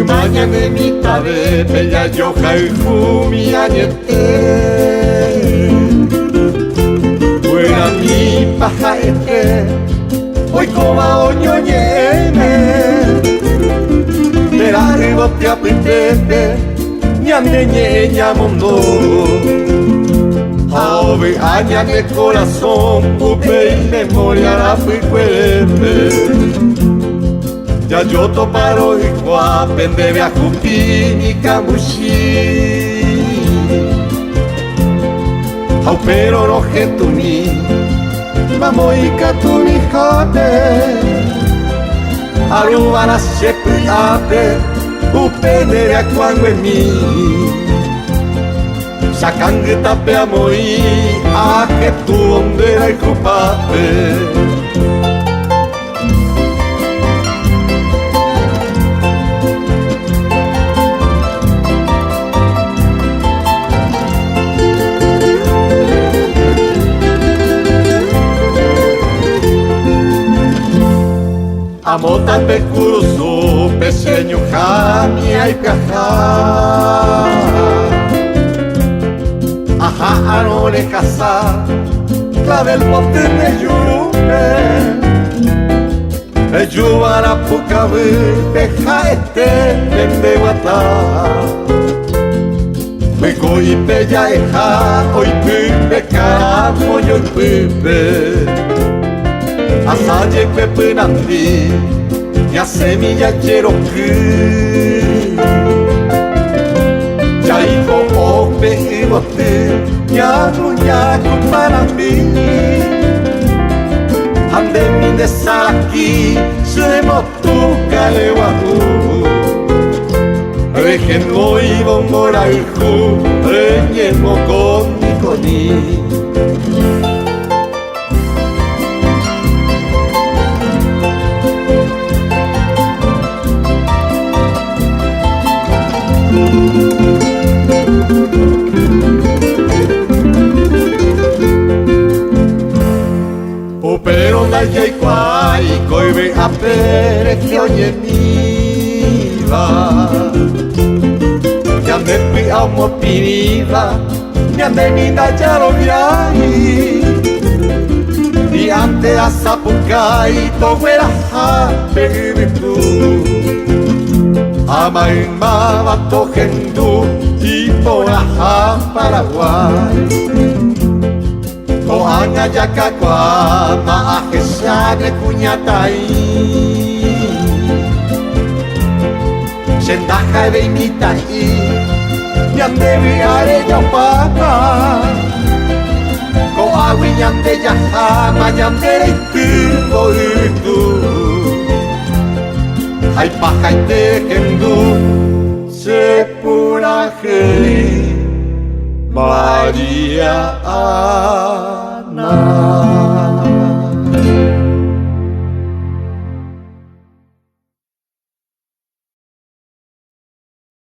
Mañana mi tabe bella yoja y fumi añete buena mi paja hoy coma oño ñeme pero arriba te apetece ñande ñeña mundo ave aña de corazón upe y memoria la fui cuerpe ya yo toparo y guapen debe a cumplir mi camushi au pero no tu ni vamos y tu ni jote aruba la sepe ape upe debe a cuando en mí sacan que tape a morir a que tu hombre era el culpable. Amota pecuruso, pequeño jamia y piaja. Ajá, no le casa, clave el bote de yume. Me lluvara poca vez, peja vende guata. Me coi bella eja, hoy pipe camo yo pipe. Asaye pepe nandi, ya semilla quiero que ya hijo ope y bote, ya nuña para mí. Ande mi desaki, se motuca le guajú. Rejen hoy bombora hijo, reñemo con mi coní. Pero la yai kwai koibe apere que oye niva ya me fui a mo piniva ya me minda ya lo viai y ante a sapucai to fuera ha baby tu ama en mama to gendu y por a Paraguay Koanga yakakwa maahesagre kuñatai Sendaja de imitai Yande viare yampaka Koawi yande yahama yande reitu oitu Hay paja y tekendu Sepuraje María